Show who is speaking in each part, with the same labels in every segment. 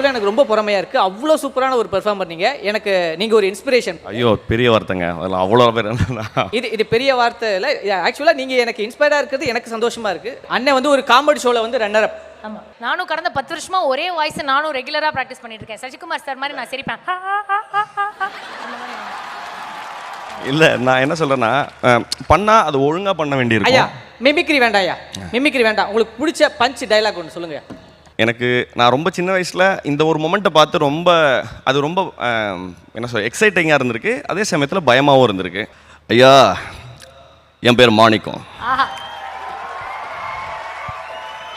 Speaker 1: ஆக்சுவலாக எனக்கு ரொம்ப பொறுமையாக இருக்குது. அவ்வளோ சூப்பரான ஒரு பெர்ஃபார்மர் நீங்கள். எனக்கு நீங்கள் ஒரு இன்ஸ்பிரேஷன்.
Speaker 2: ஐயோ பெரிய வார்த்தைங்க, அதில் அவ்வளோ பேர்.
Speaker 1: இது பெரிய வார்த்தை இல்லை. ஆக்சுவலாக நீங்கள் எனக்கு இன்ஸ்பயராக இருக்கிறது எனக்கு சந்தோஷமாக இருக்குது. அண்ணன் வந்து ஒரு காமெடி ஷோவில் வந்து ரன்னர் அப்.
Speaker 3: ஆமாம், நானும் கடந்த 10 வருஷமா ஒரே வாய்ஸ் நானும் ரெகுலராக ப்ராக்டிஸ் பண்ணிட்டு இருக்கேன். சசிகுமார் சார் மாதிரி நான் சிரிப்பேன்.
Speaker 2: இல்லை, நான் என்ன சொல்கிறேன்னா, பண்ணால் அது ஒழுங்காக பண்ண வேண்டியிருக்கும்.
Speaker 1: ஐயா மிமிக்ரி வேண்டாம், ஐயா மிமிக்ரி வேண்டாம். உங்களுக்கு பிடிச்ச பஞ்ச் டைலாக் ஒன்று சொல்லுங்கள்.
Speaker 2: எனக்கு நான் ரொம்ப சின்ன வயசில் இந்த ஒரு மொமெண்ட்டை பார்த்து அது ரொம்ப என்ன சொல்ல எக்ஸைட்டிங்காக இருந்திருக்கு. அதே சமயத்தில் பயமாகவும் இருந்திருக்கு. ஐயா, என் பேர் மாணிக்கம்,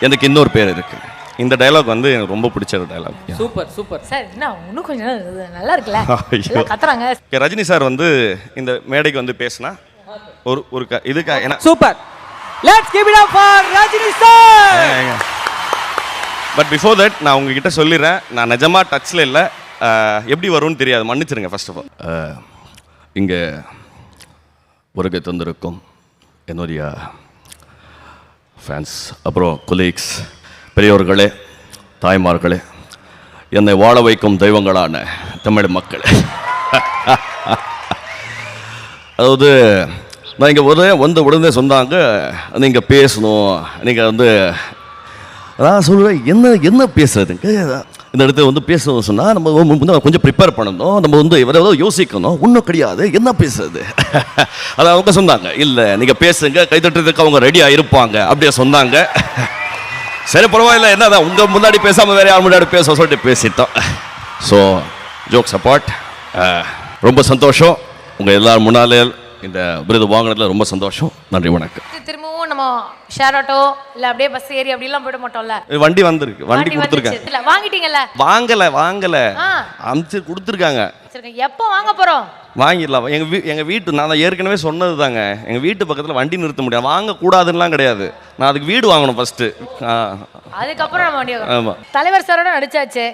Speaker 2: எனக்கு இன்னொரு பேர் இருக்கு. இந்த டைலாக் வந்து எனக்கு ரொம்ப பிடிச்ச ஒரு டைலாக்.
Speaker 1: Super super
Speaker 3: sir. என்ன இன்னும் கொஞ்சம் நல்லா இருக்குல்ல, கத்துறாங்க.
Speaker 2: ரஜினி சார் வந்து இந்த மேடைக்கு வந்து பேசினா ஒரு இதுக்காக என்ன
Speaker 1: super. Let's give it up for Rajini sir.
Speaker 2: But before that நான் உங்ககிட்ட சொல்லிடுறேன், நான் நிஜமாக டச்சில் இல்லை. எப்படி வரும்னு தெரியாது, மன்னிச்சிருங்க. ஃபர்ஸ்ட் ஆஃப் ஆல் இங்கே வருகை தந்திருக்கும் என்னுடைய ஃபேன்ஸ், அப்புறம் கொலீக்ஸ், பெரியோர்களே, தாய்மார்களே, என்னை வாழ வைக்கும் தெய்வங்களான தமிழ் மக்கள். அதாவது நான் இங்கே உடனே சொன்னாங்க, நீங்கள் பேசணும், நீங்கள் வந்து அதான் சொல்லுவேன், என்ன பேசுறதுங்க இந்த இடத்துல வந்து பேசணும் சொன்னால் நம்ம கொஞ்சம் ப்ரிப்பேர் பண்ணணும், நம்ம வந்து எவ்வளோ யோசிக்கணும், ஒன்றும் கிடையாது, என்ன பேசுறது. அதை அவங்க சொன்னாங்க, இல்லை நீங்கள் பேசுங்க, கைத்தட்டுறதுக்கு அவங்க ரெடியாக இருப்பாங்க அப்படியே சொன்னாங்க. சரி பரவாயில்ல, என்னதான் உங்கள் முன்னாடி பேசாமல் வேறு யார் முன்னாடி பேச சொல்லிட்டு பேசிட்டோம். ஸோ ஜோக்ஸ் அப்பார்ட், ரொம்ப சந்தோஷம் உங்கள் எல்லாரும் முன்னாலே இந்த விருது வாங்கினதுல ரொம்ப சந்தோஷம். நன்றி, வணக்கம்.
Speaker 3: திரும்பவும் நம்ம ஷேர் ஆட்டோ இல்லை அப்படியே பஸ் ஏறி அப்படிலாம் போயிட மாட்டோம்ல.
Speaker 2: வண்டி வந்திருக்கு, வண்டி கொடுத்துருக்காங்க.
Speaker 3: வாங்கிட்டீங்கல்ல? வாங்கல
Speaker 2: அமுச்சு கொடுத்துருக்காங்க.
Speaker 3: எப்போ வாங்க போகிறோம்?
Speaker 2: வாங்கிடலாம். எங்கள் வீட்டு நான் ஏற்கனவே சொன்னது தாங்க, எங்கள் வீட்டு பக்கத்தில் வண்டி நிறுத்த முடியாது, வாங்கக்கூடாதுன்னெலாம் கிடையாது. நான் அதுக்கு வீடு வாங்கணும் ஃபஸ்ட்டு,
Speaker 3: அதுக்கப்புறம் நம்ம வண்டி.
Speaker 2: ஆமாம்,
Speaker 3: தலைவர் சாரோட நடிச்சாச்சு,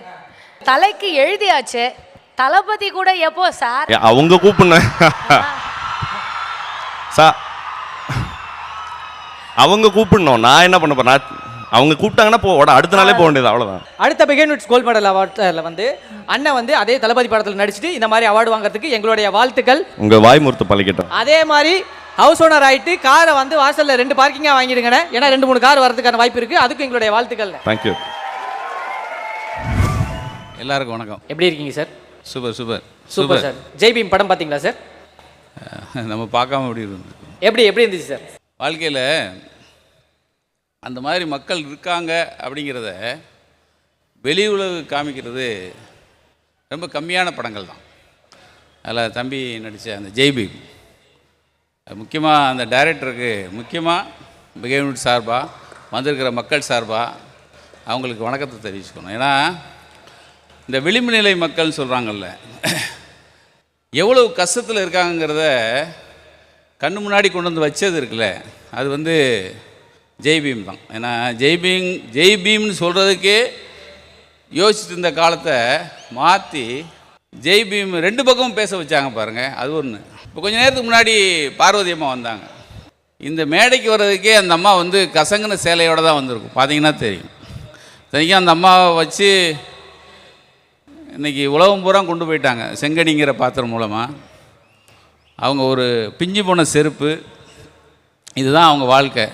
Speaker 3: தலைக்கு எழுதியாச்சு, தளபதி கூட எப்போ சார்?
Speaker 2: அவங்க கூப்பிடுனேன் சார், அவங்க கூப்பிடணும், நான் என்ன பண்ண போறேன்? அவங்க கூப்பிட்டாங்கன்னா அடுத்த நாளே போக வேண்டியது, அவ்வளோதான்.
Speaker 1: அடுத்த பிகேன் விட்ஸ் கோல்ட் மெடல் அவார்டில் வந்து அண்ணன் வந்து அதே தளபதி படத்தில் நடிச்சுட்டு இந்த மாதிரி அவார்டு வாங்குறதுக்கு எங்களுடைய வாழ்த்துக்கள்.
Speaker 2: உங்கள் வாய்மூர்த்து பழகிட்டோம்.
Speaker 1: அதே மாதிரி ஹவுஸ் ஓனர் ஆகிட்டு காரை வந்து வாசலில் 2 பார்க்கிங்காக வாங்கிடுங்கண்ணே, ஏன்னா 2-3 கார் வரதுக்கான வாய்ப்பு இருக்குது. அதுக்கு எங்களுடைய வாழ்த்துக்கள்.
Speaker 2: தேங்க்யூ.
Speaker 4: எல்லாருக்கும் வணக்கம்.
Speaker 1: எப்படி இருக்கீங்க sir?
Speaker 4: Super super
Speaker 1: super sir. Jai Bhim படம் பார்த்தீங்களா சார்?
Speaker 4: நம்ம பார்க்காம எப்படி இருந்தது?
Speaker 1: எப்படி இருந்துச்சு சார்?
Speaker 4: வாழ்க்கையில் அந்த மாதிரி மக்கள் இருக்காங்க அப்படிங்கிறத வெளி உலகு காமிக்கிறது ரொம்ப கம்மியான படங்கள் தான். அதில் தம்பி நடித்த அந்த ஜெய் பீம், முக்கியமாக அந்த டைரக்டருக்கு, முக்கியமாக பிகேவிட் சார்பாக வந்திருக்கிற மக்கள் சார்பாக அவங்களுக்கு வணக்கத்தை தெரிவிச்சுக்கணும். ஏன்னா இந்த விளிம்பு நிலை மக்கள்னு சொல்கிறாங்கல்ல, எவ்வளவு கஷ்டத்தில் இருக்காங்கிறத கண்ணு முன்னாடி கொண்டு வந்து வச்சது இருக்குல்ல, அது வந்து ஜெய் பீம் தான். ஏன்னா ஜெய் பீம்னு சொல்கிறதுக்கே யோசிச்சுட்டு இருந்த காலத்தை மாற்றி ஜெய் பீம் 2 பக்கமும் பேச வச்சாங்க பாருங்கள், அது ஒன்று. இப்போ கொஞ்சம் நேரத்துக்கு முன்னாடி பார்வதி அம்மா வந்தாங்க. இந்த மேடைக்கு வர்றதுக்கே அந்த அம்மா வந்து கசங்கின சேலையோடு தான் வந்திருக்கும், பார்த்தீங்கன்னா தெரியும். தனிக்கும் அந்த அம்மாவை வச்சு இன்றைக்கி உலகம் பூரா கொண்டு போயிட்டாங்க செங்கடிங்கிற பாத்திரம் மூலமாக. அவங்க ஒரு பிஞ்சு போன செருப்பு, இதுதான் அவங்க வாழ்க்கை.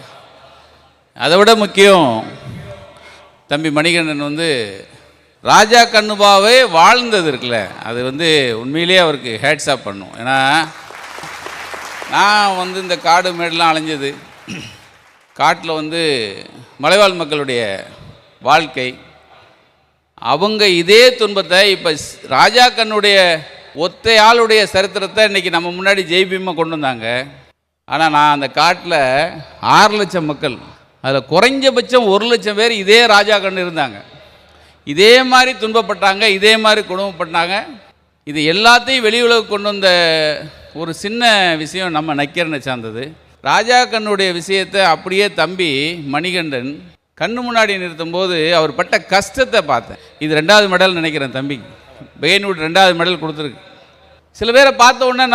Speaker 4: அதை விட முக்கியம், தம்பி மணிகண்டன் வந்து ராஜா கண்ணுபாவே வாழ்ந்தது இருக்குல்ல, அது வந்து உண்மையிலேயே அவருக்கு ஹேட்ஸ் ஆஃப் பண்ணும். ஏன்னா நான் வந்து இந்த காடு மேடெலாம் அலைஞ்சது, காட்டில் வந்து மலைவாழ் மக்களுடைய வாழ்க்கை, அவங்க இதே துன்பத்தை இப்போ ராஜா கண்ணுடைய ஒத்தையாளுடைய சரித்திரத்தை இன்றைக்கி நம்ம முன்னாடி ஜெய் பீமை கொண்டு வந்தாங்க. ஆனால் நான் அந்த காட்டில் 6 லட்சம் மக்கள், அதில் குறைஞ்சபட்சம் 1 லட்சம் பேர் இதே ராஜா கண்ணு இருந்தாங்க. இதே மாதிரி துன்பப்பட்டாங்க, இதே மாதிரி கொடுமைப்பட்டாங்க. இது எல்லாத்தையும் வெளி உலகு கொண்டு வந்த ஒரு சின்ன விஷயம் நம்ம நக்கீரனை சார்ந்தது. ராஜா கண்ணுடைய விஷயத்தை அப்படியே தம்பி மணிகண்டன் கண்ணு முன்னாடி நிறுத்தும் போது அவர் பட்ட கஷ்டத்தை பார்த்தேன். இது 2வது மெடல் நினைக்கிறேன் தம்பி, பெயின்வுட் 2வது மெடல் கொடுத்துருக்கு. சில பேரை பார்த்த உடனே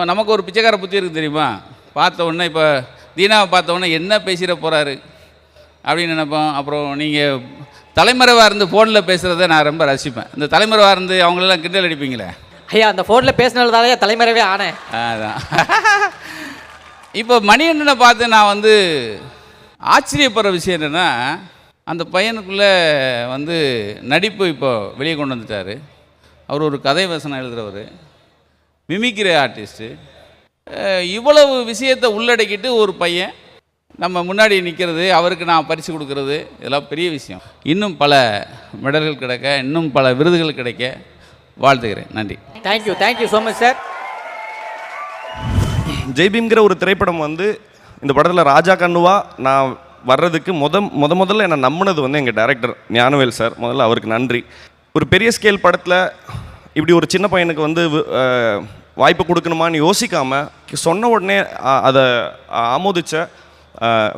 Speaker 4: நமக்கு ஒரு பிச்சைக்கார புத்தி இருக்குது தெரியுமா? பார்த்த உடனே இப்போ தீனாவை பார்த்த உடனே என்ன பேசிட போகிறாரு அப்படின்னு நினைப்போம். அப்புறம் நீங்கள் தலைமறைவாக இருந்து ஃபோனில் பேசுகிறத நான் ரொம்ப ரசிப்பேன். இந்த தலைமறைவாக இருந்து அவங்களெல்லாம் கிண்டல் அடிப்பீங்களே.
Speaker 1: ஐயா அந்த ஃபோனில் பேசினதாலே தலைமறைவே ஆனேன்.
Speaker 4: அதான். இப்போ மணிகண்டனை பார்த்து நான் வந்து ஆச்சரியப்படுற விஷயம் என்னென்னா, அந்த பையனுக்குள்ளே வந்து நடிப்பு இப்போ வெளியே கொண்டு வந்துட்டார். அவர் ஒரு கதை வசனம் எழுதுகிறவர், மிமிக்ரி ஆர்டிஸ்ட்டு. இவ்வளவு விஷயத்தை உள்ளடக்கிட்டு ஒரு பையன் நம்ம முன்னாடி நிற்கிறது, அவருக்கு நான் பரிசு கொடுக்கறது, இதெல்லாம் பெரிய விஷயம். இன்னும் பல மெடல்கள் கிடைக்க, இன்னும் பல விருதுகள் கிடைக்க வாழ்த்துக்கிறேன். நன்றி.
Speaker 1: Thank you so much sir.
Speaker 5: ஜெய்பீம்ங்கிற ஒரு திரைப்படம் வந்து இந்த படத்தில் ராஜா கண்ணுவா நான் வர்றதுக்கு முதல்ல என்னை நம்பினது வந்து எங்கள் டைரக்டர் ஞானவேல் சார். முதல்ல அவருக்கு நன்றி. ஒரு பெரிய ஸ்கேல் படத்தில் இப்படி ஒரு சின்ன பையனுக்கு வந்து வாய்ப்பு கொடுக்கணுமான்னு யோசிக்காமல் சொன்ன உடனே அதை ஆமோதித்த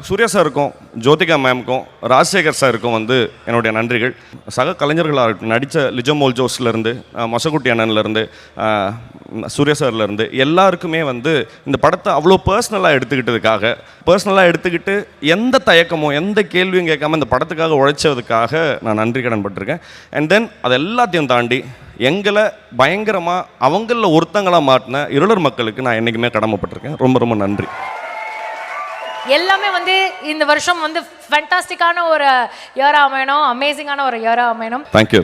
Speaker 5: சூர்யா சாருக்கும் ஜோதிகா மேம்க்கும் ராஜசேகர் சாருக்கும் வந்து என்னுடைய நன்றிகள். சக கலைஞர்களாக நடித்த லிஜோமோல் ஜோஸ்லேருந்து மொசகுட்டி அண்ணன்லேருந்து சூர்யா சார்லேருந்து எல்லாருக்குமே வந்து இந்த படத்தை அவ்வளோ பர்சனலாக எடுத்துக்கிட்டு எந்த தயக்கமோ எந்த கேள்வியும் கேட்காம இந்த படத்துக்காக உழைச்சதுக்காக நான் நன்றி கடன் பட்டிருக்கேன். அண்ட் தென் அது எல்லாத்தையும் தாண்டி எங்களை பயங்கரமாக அவங்களில் ஒருத்தங்களாக மாட்டின இருளர் மக்களுக்கு நான் என்றைக்குமே கடமைப்பட்டிருக்கேன். ரொம்ப ரொம்ப நன்றி.
Speaker 3: எல்லாமே வந்து இந்த வருஷம் வந்து ஃபேண்டாஸ்டிக்கான ஒரு இயரா அமையணும், அமேசிங்கான ஒரு இயரா அமையணும்.
Speaker 5: தேங்க்யூ.